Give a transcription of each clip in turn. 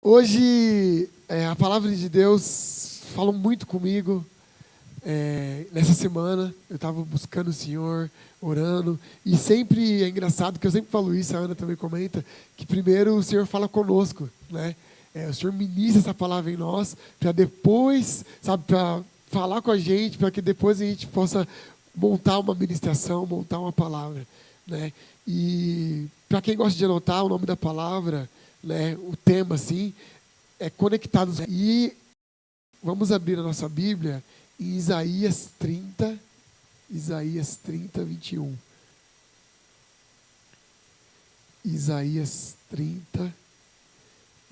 Hoje, a palavra de Deus falou muito comigo. Nessa semana, eu estava buscando o Senhor, orando, e sempre é engraçado, que eu sempre falo isso, a Ana também comenta, que primeiro o Senhor fala conosco, né? O Senhor ministra essa palavra em nós, para depois, sabe, para falar com a gente, para que depois a gente possa montar uma ministração, montar uma palavra, né? E para quem gosta de anotar o nome da palavra, né, o tema, assim, é conectados. E vamos abrir a nossa Bíblia em Isaías 30, 21. Isaías 30,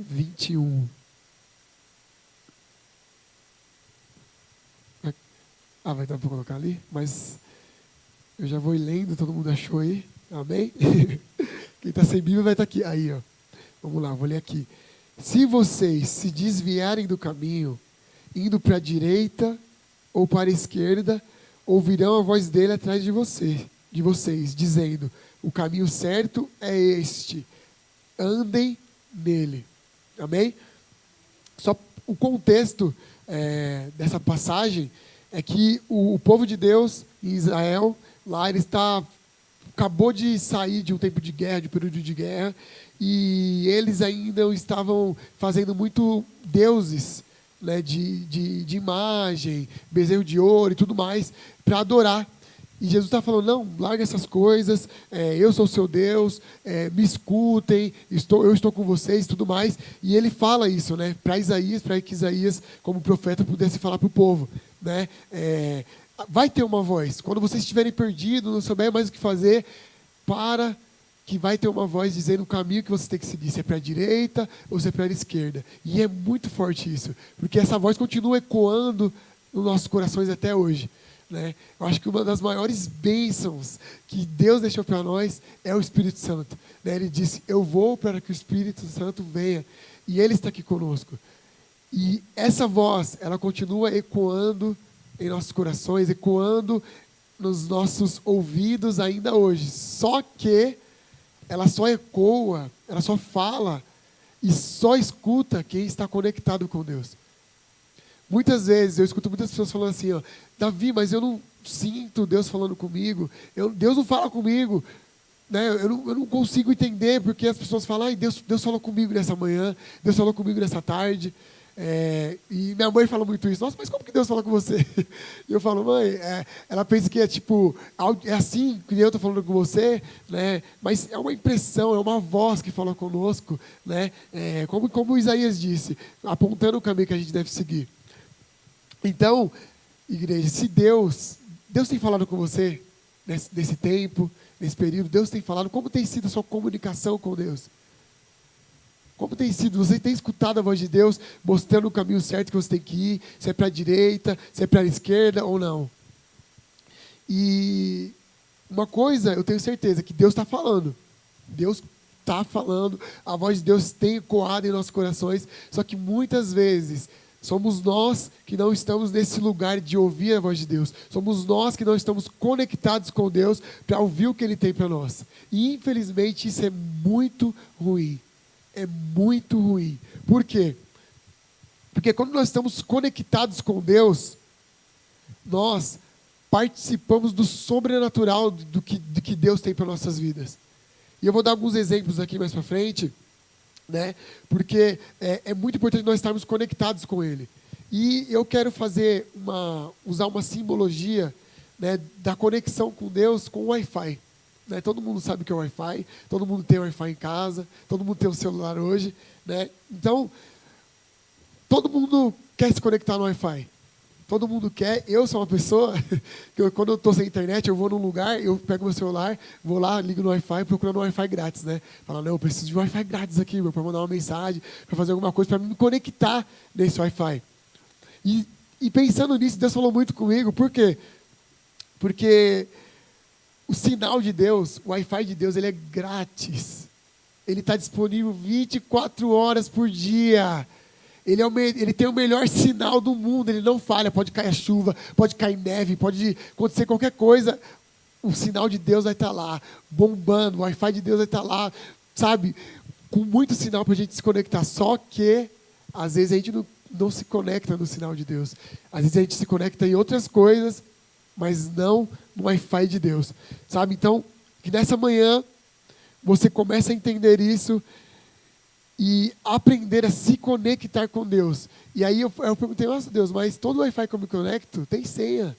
21. Vai dar para colocar ali? Mas eu já vou lendo, todo mundo achou aí? Amém? Quem está sem Bíblia vai estar aqui. Aí, ó. Vamos lá, vou ler aqui. Se vocês se desviarem do caminho, indo para a direita ou para a esquerda, ouvirão a voz dele atrás de vocês, dizendo: o caminho certo é este, andem nele. Amém? Só o contexto dessa passagem é que o povo de Deus em Israel, lá ele acabou de sair de um tempo de guerra, de um período de guerra, e eles ainda estavam fazendo muito deuses, né, de imagem, bezerro de ouro e tudo mais, para adorar. E Jesus está falando: não, larga essas coisas, eu sou o seu Deus, me escutem, eu estou com vocês e tudo mais. E ele fala isso, né, para Isaías, para que Isaías, como profeta, pudesse falar para o povo, né, vai ter uma voz. Quando vocês estiverem perdidos, não souberem mais o que fazer, que vai ter uma voz dizendo o caminho que você tem que seguir, se é para a direita ou se é para a esquerda. E é muito forte isso, porque essa voz continua ecoando nos nossos corações até hoje, né? Eu acho que uma das maiores bênçãos que Deus deixou para nós é o Espírito Santo, né? Ele disse: eu vou para que o Espírito Santo venha, e Ele está aqui conosco. E essa voz, ela continua ecoando em nossos corações, ecoando nos nossos ouvidos ainda hoje. Só que ela só ecoa, ela só fala e só escuta quem está conectado com Deus. Muitas vezes eu escuto muitas pessoas falando assim: ó, Davi, mas eu não sinto Deus falando comigo, Deus não fala comigo, né? Eu não consigo entender, porque as pessoas falam: Deus falou comigo nessa manhã, Deus falou comigo nessa tarde. E minha mãe fala muito isso: nossa, mas como que Deus fala com você? E eu falo: mãe, ela pensa que é tipo, é assim que eu estou falando com você, né? Mas é uma impressão, é uma voz que fala conosco, né? Como Isaías disse, apontando o caminho que a gente deve seguir. Então, igreja, se Deus tem falado com você nesse tempo, nesse período, Deus tem falado, como tem sido a sua comunicação com Deus? Como tem sido? Você tem escutado a voz de Deus mostrando o caminho certo que você tem que ir, se é para a direita, se é para a esquerda ou não? E uma coisa eu tenho certeza, que Deus está falando. Deus está falando, a voz de Deus tem ecoado em nossos corações, só que muitas vezes somos nós que não estamos nesse lugar de ouvir a voz de Deus. Somos nós que não estamos conectados com Deus para ouvir o que Ele tem para nós. E infelizmente isso é muito ruim. É muito ruim. Por quê? Porque quando nós estamos conectados com Deus, nós participamos do sobrenatural do que Deus tem para nossas vidas. E eu vou dar alguns exemplos aqui mais para frente, né? Porque é muito importante nós estarmos conectados com Ele. E eu quero usar uma simbologia, né, da conexão com Deus com o Wi-Fi. Né? Todo mundo sabe o que é o Wi-Fi, todo mundo tem Wi-Fi em casa, todo mundo tem um celular hoje, né? Então, todo mundo quer se conectar no Wi-Fi. Todo mundo quer. Eu sou uma pessoa que quando eu estou sem internet, eu vou num lugar, eu pego meu celular, vou lá, ligo no Wi-Fi, procurando um Wi-Fi grátis, né? Falo: não, eu preciso de um Wi-Fi grátis aqui, para mandar uma mensagem, para fazer alguma coisa, para me conectar nesse Wi-Fi. E pensando nisso, Deus falou muito comigo. Por quê? Porque o sinal de Deus, o Wi-Fi de Deus, ele é grátis. Ele está disponível 24 horas por dia. Ele tem o melhor sinal do mundo, ele não falha. Pode cair a chuva, pode cair neve, pode acontecer qualquer coisa. O sinal de Deus vai estar lá, bombando, o Wi-Fi de Deus vai estar lá, sabe? com muito sinal para a gente se conectar. Só que, às vezes, a gente não se conecta no sinal de Deus. Às vezes a gente se conecta em outras coisas, mas não no Wi-Fi de Deus. Sabe? Então, que nessa manhã você comece a entender isso e aprender a se conectar com Deus. E aí eu perguntei, nossa Deus, mas todo Wi-Fi que eu me conecto tem senha,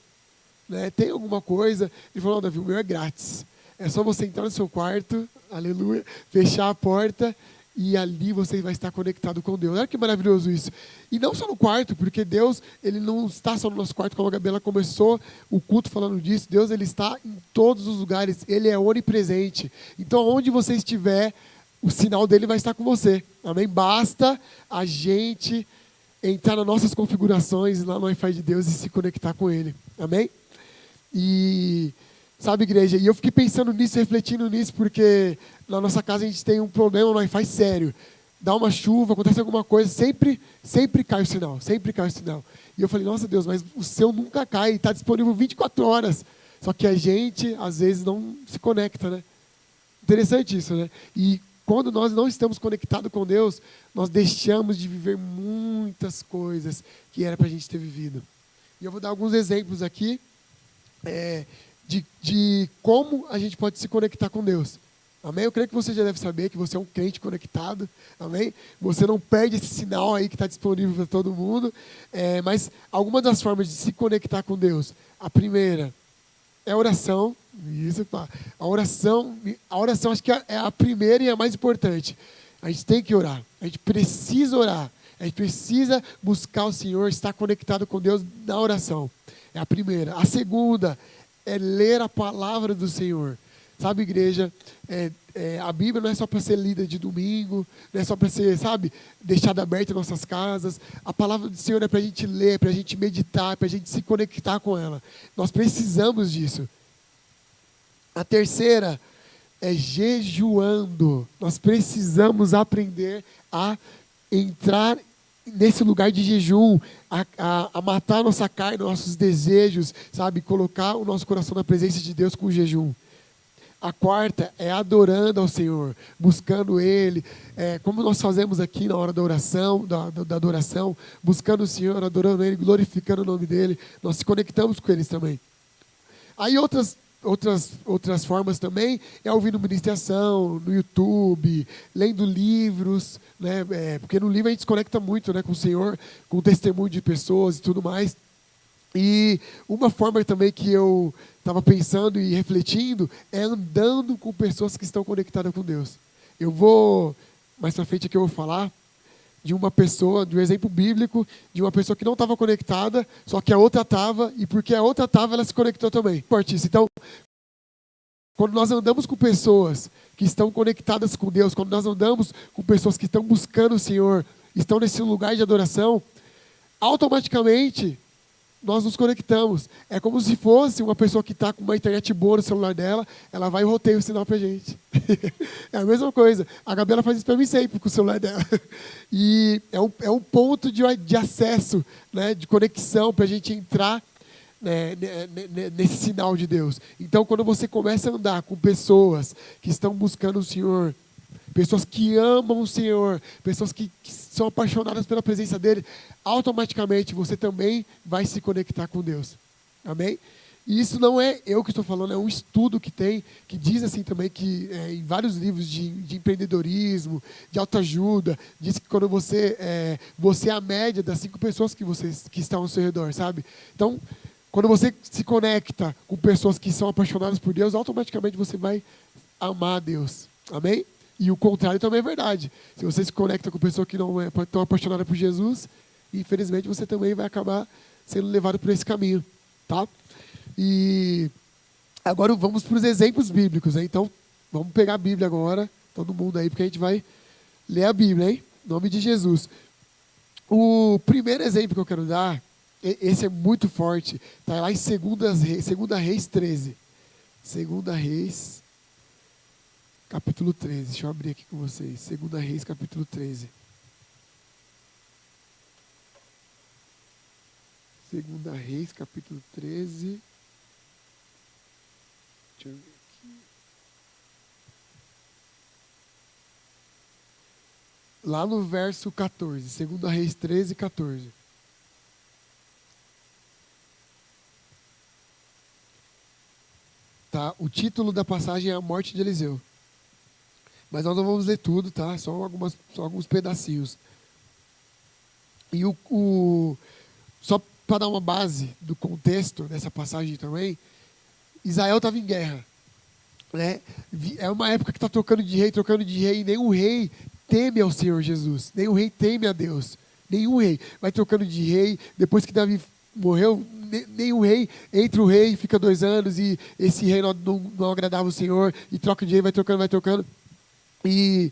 né? Tem alguma coisa? Ele falou, não, Davi, o meu é grátis. É só você entrar no seu quarto, aleluia, fechar a porta e ali você vai estar conectado com Deus. Olha que maravilhoso isso. E não só no quarto, porque Deus, ele não está só no nosso quarto, como a Gabriela começou o culto falando disso. Deus, ele está em todos os lugares, ele é onipresente. Então, onde você estiver, o sinal dele vai estar com você. Amém? Basta a gente entrar nas nossas configurações lá no Wi-Fi de Deus e se conectar com ele. Amém? E, sabe, igreja, e eu fiquei pensando nisso, refletindo nisso, porque na nossa casa a gente tem um problema no Wi-Fi sério. Dá uma chuva, acontece alguma coisa, sempre cai o sinal, sempre cai o sinal. E eu falei, nossa Deus, mas o seu nunca cai, está disponível 24 horas. Só que a gente, às vezes, não se conecta, né? Interessante isso, né? E quando nós não estamos conectados com Deus, nós deixamos de viver muitas coisas que era para a gente ter vivido. E eu vou dar alguns exemplos aqui de como a gente pode se conectar com Deus. Amém? Eu creio que você já deve saber que você é um crente conectado. Amém? Você não perde esse sinal aí que está disponível para todo mundo. Mas algumas das formas de se conectar com Deus. A primeira é a oração. Isso, pá. A oração acho que é a primeira e a mais importante. A gente tem que orar. A gente precisa orar. A gente precisa buscar o Senhor, estar conectado com Deus na oração. É a primeira. A segunda é ler a palavra do Senhor. Sabe, igreja, a Bíblia não é só para ser lida de domingo, não é só para ser, sabe, deixada aberta em nossas casas. A palavra do Senhor é para a gente ler, para a gente meditar, para a gente se conectar com ela. Nós precisamos disso. A terceira é jejuando. Nós precisamos aprender a entrar nesse lugar de jejum, a matar a nossa carne, nossos desejos, sabe, colocar o nosso coração na presença de Deus com o jejum. A quarta é adorando ao Senhor, buscando Ele, como nós fazemos aqui na hora da oração, da adoração, buscando o Senhor, adorando Ele, glorificando o nome dEle, nós se conectamos com eles também. Aí outras formas também é ouvindo ministração, no YouTube, lendo livros, né? Porque no livro a gente se conecta muito, né, com o Senhor, com o testemunho de pessoas e tudo mais. E uma forma também que eu estava pensando e refletindo é andando com pessoas que estão conectadas com Deus. Eu vou, mais pra frente aqui eu vou falar de uma pessoa, de um exemplo bíblico, de uma pessoa que não estava conectada, só que a outra estava, e porque a outra estava, ela se conectou também. Então, quando nós andamos com pessoas que estão conectadas com Deus, quando nós andamos com pessoas que estão buscando o Senhor, estão nesse lugar de adoração, automaticamente nós nos conectamos. É como se fosse uma pessoa que está com uma internet boa no celular dela, ela vai e roteia o sinal para a gente. É a mesma coisa. A Gabriela faz isso para mim sempre com o celular dela. E é um ponto de acesso, né, de conexão para a gente entrar, né, nesse sinal de Deus. Então, quando você começa a andar com pessoas que estão buscando o Senhor, pessoas que amam o Senhor, pessoas que são apaixonadas pela presença dEle, automaticamente você também vai se conectar com Deus. Amém? E isso não é eu que estou falando, é um estudo que tem, que diz assim também, que em vários livros de empreendedorismo, de autoajuda, diz que quando você é a média das 5 pessoas que estão ao seu redor, sabe? Então, quando você se conecta com pessoas que são apaixonadas por Deus, automaticamente você vai amar a Deus. Amém? E o contrário também é verdade. Se você se conecta com pessoa que não é tão apaixonada por Jesus, infelizmente você também vai acabar sendo levado por esse caminho. Tá? E agora vamos para os exemplos bíblicos. Né? Então, vamos pegar a Bíblia agora, todo mundo aí, porque a gente vai ler a Bíblia, hein? Em nome de Jesus. O primeiro exemplo que eu quero dar, esse é muito forte, está lá em 2 Reis 13. 2 Reis capítulo 13, deixa eu abrir aqui com vocês. 2 Reis, capítulo 13. 2 Reis, capítulo 13. Deixa eu ver aqui. lá no verso 14, 2 Reis 13, 14. Tá? O título da passagem é a morte de Eliseu. Mas nós não vamos ler tudo, tá? Só alguns pedacinhos. E só para dar uma base do contexto dessa passagem também, Israel estava em guerra. Né? É uma época que está trocando de rei, e nenhum rei teme ao Senhor Jesus. Nenhum rei teme a Deus. Nenhum rei. Vai trocando de rei. Depois que Davi morreu, nenhum rei, entra o rei, fica 2 anos, e esse rei não agradava o Senhor, e troca de rei, vai trocando. E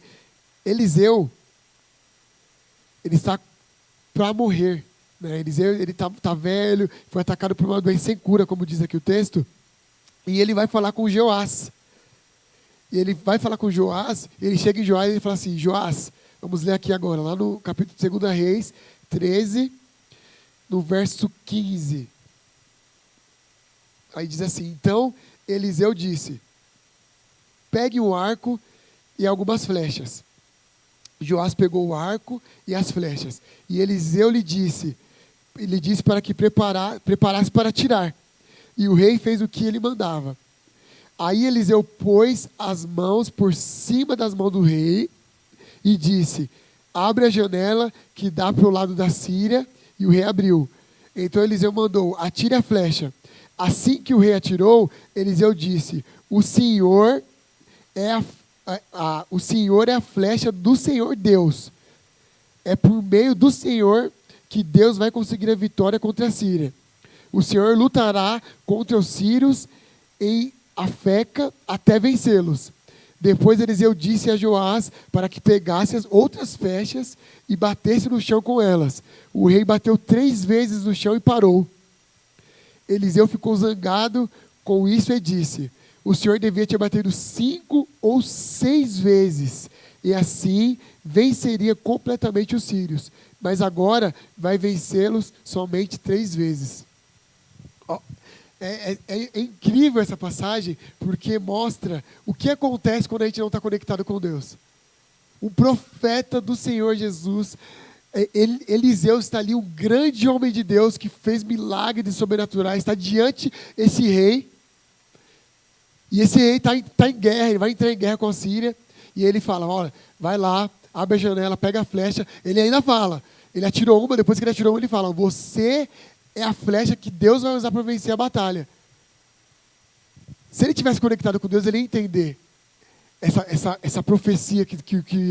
Eliseu, ele está para morrer. Né? Eliseu, ele tá velho, foi atacado por uma doença sem cura, como diz aqui o texto. E ele vai falar com Joás. E ele vai falar com Joás, ele chega em Joás e ele fala assim, Joás, vamos ler aqui agora, lá no capítulo 2 Reis 13, no verso 15. Aí diz assim, então Eliseu disse, pegue o arco e algumas flechas. Joás pegou o arco e as flechas. E Eliseu lhe disse para que preparasse para atirar. E o rei fez o que ele mandava. Aí Eliseu pôs as mãos por cima das mãos do rei e disse, abre a janela que dá para o lado da Síria. E o rei abriu. Então Eliseu mandou, atire a flecha. Assim que o rei atirou, Eliseu disse, o Senhor é a flecha do Senhor Deus. É por meio do Senhor que Deus vai conseguir a vitória contra a Síria. O Senhor lutará contra os sírios em Afeca até vencê-los. Depois Eliseu disse a Joás para que pegasse as outras flechas e batesse no chão com elas. O rei bateu 3 vezes no chão e parou. Eliseu ficou zangado com isso e disse, o Senhor devia ter batido 5 ou 6 vezes, e assim venceria completamente os sírios. Mas agora vai vencê-los somente 3 vezes. É incrível essa passagem, porque mostra o que acontece quando a gente não está conectado com Deus. Um profeta do Senhor Jesus, Eliseu está ali, um grande homem de Deus que fez milagres sobrenaturais, está diante desse rei. E esse rei está em guerra, ele vai entrar em guerra com a Síria. E ele fala, olha, vai lá, abre a janela, pega a flecha. Ele ainda fala, ele atirou uma, depois que ele atirou uma, ele fala, você é a flecha que Deus vai usar para vencer a batalha. Se ele tivesse conectado com Deus, ele ia entender essa profecia que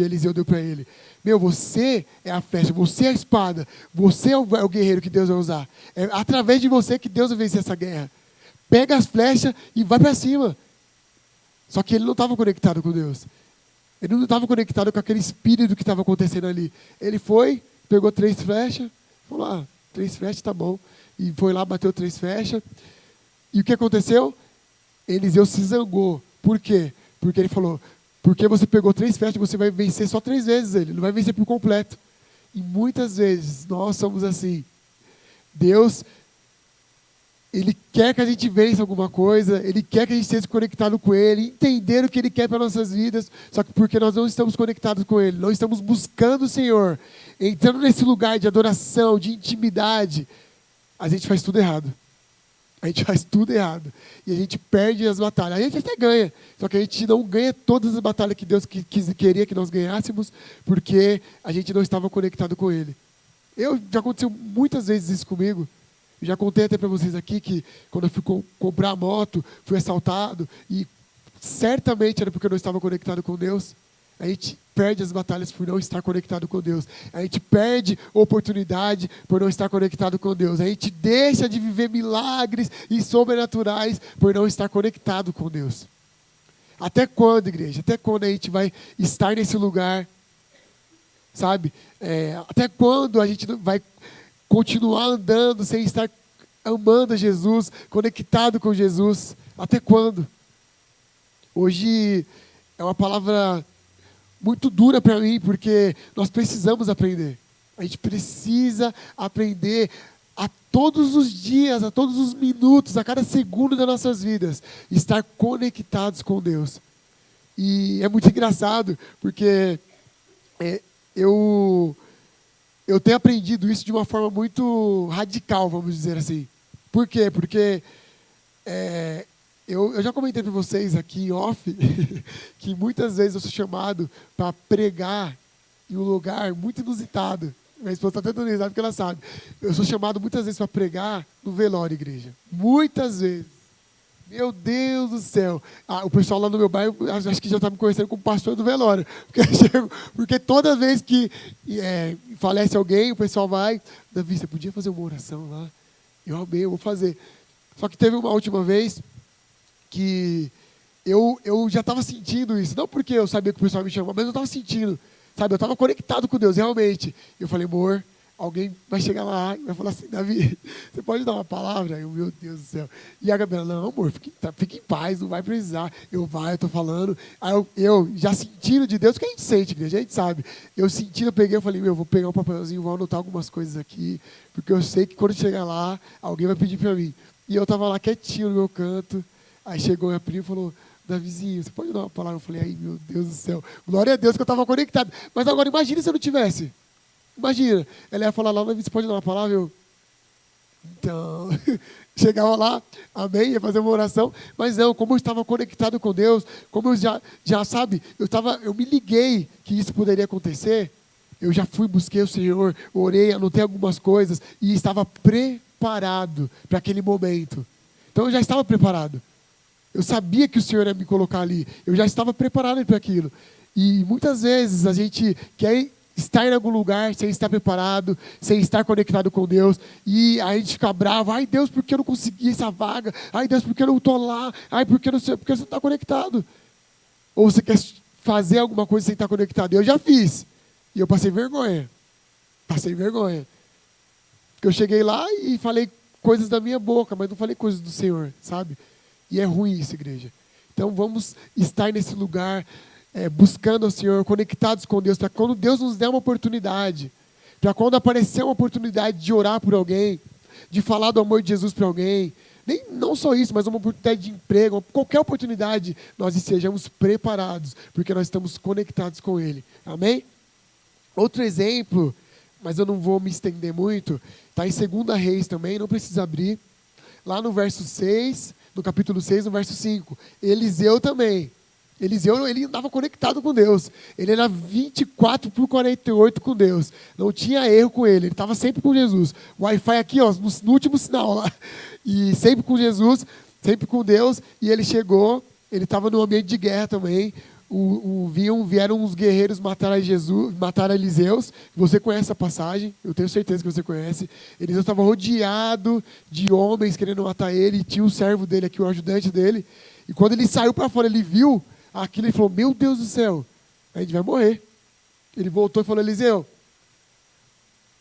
Eliseu deu para ele. Meu, você é a flecha, você é a espada, você é o guerreiro que Deus vai usar. É através de você que Deus vai vencer essa guerra. Pega as flechas e vai para cima. Só que ele não estava conectado com Deus. Ele não estava conectado com aquele espírito que estava acontecendo ali. Ele foi, pegou 3 flechas, falou, 3 flechas, tá bom. E foi lá, bateu 3 flechas. E o que aconteceu? Eliseu se zangou. Por quê? Porque ele falou, porque você pegou 3 flechas, você vai vencer só 3 vezes ele. Não vai vencer por completo. E muitas vezes nós somos assim. Deus, Ele quer que a gente vença alguma coisa, Ele quer que a gente esteja conectado com Ele, entender o que Ele quer para nossas vidas, só que porque nós não estamos conectados com Ele, não estamos buscando o Senhor, entrando nesse lugar de adoração, de intimidade, a gente faz tudo errado. A gente faz tudo errado. E a gente perde as batalhas. A gente até ganha, só que a gente não ganha todas as batalhas que Deus queria que nós ganhássemos, porque a gente não estava conectado com Ele. Já aconteceu muitas vezes isso comigo. Eu já contei até para vocês aqui que quando eu fui comprar a moto, fui assaltado, e certamente era porque eu não estava conectado com Deus. A gente perde as batalhas por não estar conectado com Deus. A gente perde oportunidade por não estar conectado com Deus. A gente deixa de viver milagres e sobrenaturais por não estar conectado com Deus. Até quando, igreja? Até quando a gente vai estar nesse lugar? Sabe? Até quando a gente vai continuar andando sem estar amando Jesus, conectado com Jesus? Até quando? Hoje é uma palavra muito dura para mim, porque nós precisamos aprender. A gente precisa aprender a todos os dias, a todos os minutos, a cada segundo das nossas vidas, estar conectados com Deus. E é muito engraçado, porque eu tenho aprendido isso de uma forma muito radical, vamos dizer assim. Por quê? Porque eu já comentei para vocês aqui em off que muitas vezes eu sou chamado para pregar em um lugar muito inusitado. Minha esposa está até dando risada porque ela sabe. Eu sou chamado muitas vezes para pregar no velório, igreja. Muitas vezes. Meu Deus do céu. O pessoal lá no meu bairro, acho que já está me conhecendo como pastor do velório. Porque toda vez que falece alguém, o pessoal vai, Davi, você podia fazer uma oração lá? Eu amei, eu vou fazer. Só que teve uma última vez que eu já estava sentindo isso. Não porque eu sabia que o pessoal me chamava, mas eu estava sentindo. Sabe, eu estava conectado com Deus, realmente. Eu falei, amor, alguém vai chegar lá e vai falar assim, Davi, você pode dar uma palavra? Eu, meu Deus do céu. E a Gabriela, não, amor, fique em paz, não vai precisar. Eu estou falando. Aí eu já sentindo de Deus, o que a gente sente, igreja, a gente sabe. Eu sentindo, eu peguei, eu falei, eu vou pegar um papelzinho, vou anotar algumas coisas aqui, porque eu sei que quando chegar lá, alguém vai pedir para mim. E eu estava lá quietinho no meu canto, aí chegou minha prima e falou, Davizinho, você pode dar uma palavra? Eu falei, ai meu Deus do céu, glória a Deus que eu estava conectado. Mas agora imagina se eu não tivesse. Imagina, ela ia falar lá, Davi, você pode dar uma palavra? Então, chegava lá, amém, ia fazer uma oração, mas não, como eu estava conectado com Deus, como eu já sabe, eu me liguei que isso poderia acontecer, eu já fui, busquei o Senhor, orei, anotei algumas coisas e estava preparado para aquele momento. Então eu já estava preparado. Eu sabia que o Senhor ia me colocar ali. Eu já estava preparado para aquilo. E muitas vezes a gente quer estar em algum lugar sem estar preparado, sem estar conectado com Deus. E a gente fica bravo. Ai, Deus, por que eu não consegui essa vaga? Ai, Deus, por que eu não estou lá? Ai, por que você não está conectado? Ou você quer fazer alguma coisa sem estar conectado? Eu já fiz. E eu passei vergonha. Passei vergonha. Porque eu cheguei lá e falei coisas da minha boca, mas não falei coisas do Senhor, sabe? E é ruim isso, igreja. Então vamos estar nesse lugar, buscando o Senhor, conectados com Deus, para quando Deus nos der uma oportunidade, para quando aparecer uma oportunidade de orar por alguém, de falar do amor de Jesus para alguém, não só isso, mas uma oportunidade de emprego, qualquer oportunidade, nós estejamos preparados, porque nós estamos conectados com Ele. Amém? Outro exemplo, mas eu não vou me estender muito, está em 2 Reis também, não precisa abrir. Lá no verso 6, no capítulo 6, no verso 5. Eliseu também. Eliseu, ele andava conectado com Deus. Ele era 24/48 com Deus. Não tinha erro com ele. Ele estava sempre com Jesus. O Wi-Fi aqui, ó, no último sinal lá. E sempre com Jesus, sempre com Deus. E ele chegou, ele estava no ambiente de guerra também. Vieram uns guerreiros matar Eliseus. Você conhece a passagem, eu tenho certeza que você conhece. Eliseu estava rodeado de homens querendo matar ele, e tinha um servo dele aqui, o ajudante dele. E quando ele saiu para fora, ele viu aquilo e falou, meu Deus do céu, a gente vai morrer. Ele voltou e falou, Eliseu,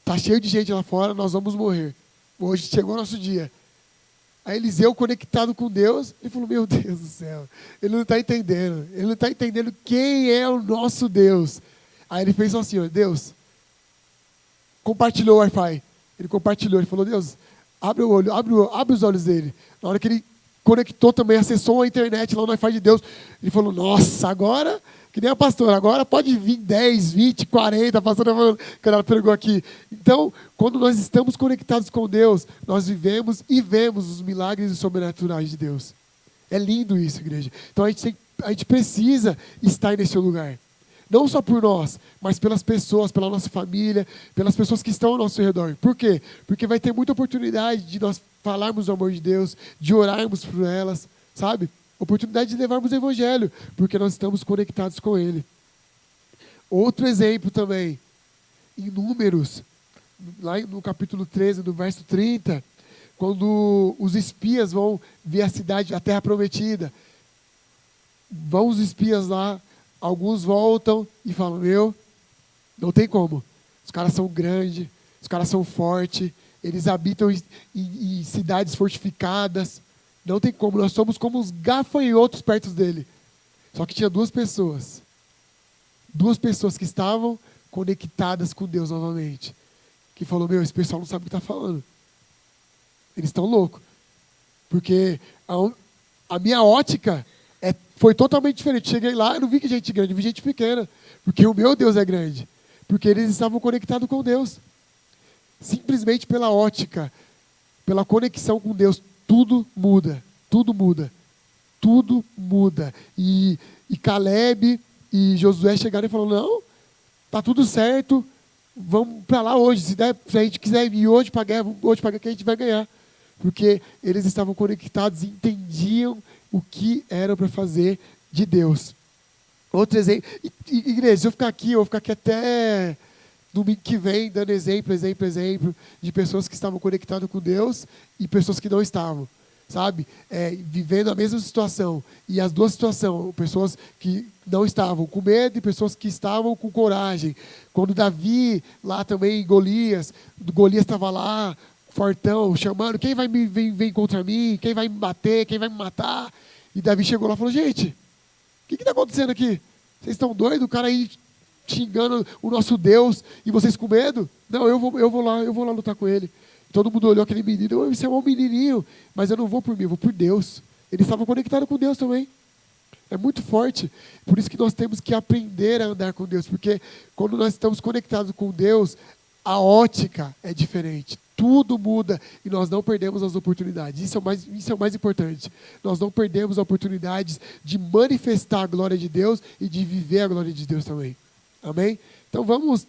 está cheio de gente lá fora, nós vamos morrer. Hoje chegou o nosso dia. Aí Eliseu, conectado com Deus, ele falou, meu Deus do céu, ele não está entendendo. Ele não está entendendo quem é o nosso Deus. Aí ele fez assim, ó, Deus, compartilhou o Wi-Fi. Ele compartilhou, ele falou, Deus, abre o olho, abre os olhos dele. Na hora que ele conectou também, acessou a internet lá no Wi-Fi de Deus, ele falou, nossa, agora, que nem a pastora, agora pode vir 10, 20, 40, a pastora falando, que ela pregou aqui. Então, quando nós estamos conectados com Deus, nós vivemos e vemos os milagres e sobrenaturais de Deus. É lindo isso, igreja. Então, a gente precisa estar nesse lugar. Não só por nós, mas pelas pessoas, pela nossa família, pelas pessoas que estão ao nosso redor. Por quê? Porque vai ter muita oportunidade de nós falarmos do amor de Deus, de orarmos por elas, sabe? Oportunidade de levarmos o Evangelho, porque nós estamos conectados com Ele. Outro exemplo também, em Números, lá no capítulo 13, no verso 30, quando os espias vão ver a cidade, a terra prometida, vão os espias lá, alguns voltam e falam, não tem como, os caras são grandes, os caras são fortes, eles habitam em cidades fortificadas, não tem como, nós somos como os gafanhotos perto dele. Só que tinha duas pessoas que estavam conectadas com Deus novamente, que falou, esse pessoal não sabe o que está falando, eles estão loucos, porque a minha ótica foi totalmente diferente. Cheguei lá, eu não vi que gente grande, eu vi gente pequena, porque o meu Deus é grande. Porque eles estavam conectados com Deus. Simplesmente pela ótica, pela conexão com Deus, tudo muda. Tudo muda. Tudo muda. E Caleb e Josué chegaram e falaram, não, tá tudo certo, vamos para lá hoje. Se a gente quiser ir hoje para a guerra, vamos hoje para a guerra que a gente vai ganhar. Porque eles estavam conectados e entendiam o que era para fazer de Deus. Outro exemplo. Igreja, se eu ficar aqui, eu vou ficar aqui até domingo que vem, dando exemplo de pessoas que estavam conectadas com Deus e pessoas que não estavam. Sabe? Vivendo a mesma situação. E as duas situações, pessoas que não estavam com medo e pessoas que estavam com coragem. Quando Davi, lá também, Golias estava lá, fortão, chamando, quem vai vir contra mim? Quem vai me bater? Quem vai me matar? E Davi chegou lá e falou, gente, o que está acontecendo aqui? Vocês estão doidos? O cara aí xingando o nosso Deus e vocês com medo? Não, eu vou lá lutar com ele. Todo mundo olhou aquele menino, isso é um menininho, mas eu não vou por mim, eu vou por Deus. Eles estavam conectados com Deus também. É muito forte. Por isso que nós temos que aprender a andar com Deus, porque quando nós estamos conectados com Deus, a ótica é diferente. Tudo muda e nós não perdemos as oportunidades. Isso é o mais importante. Nós não perdemos a oportunidade de manifestar a glória de Deus e de viver a glória de Deus também. Amém? Então vamos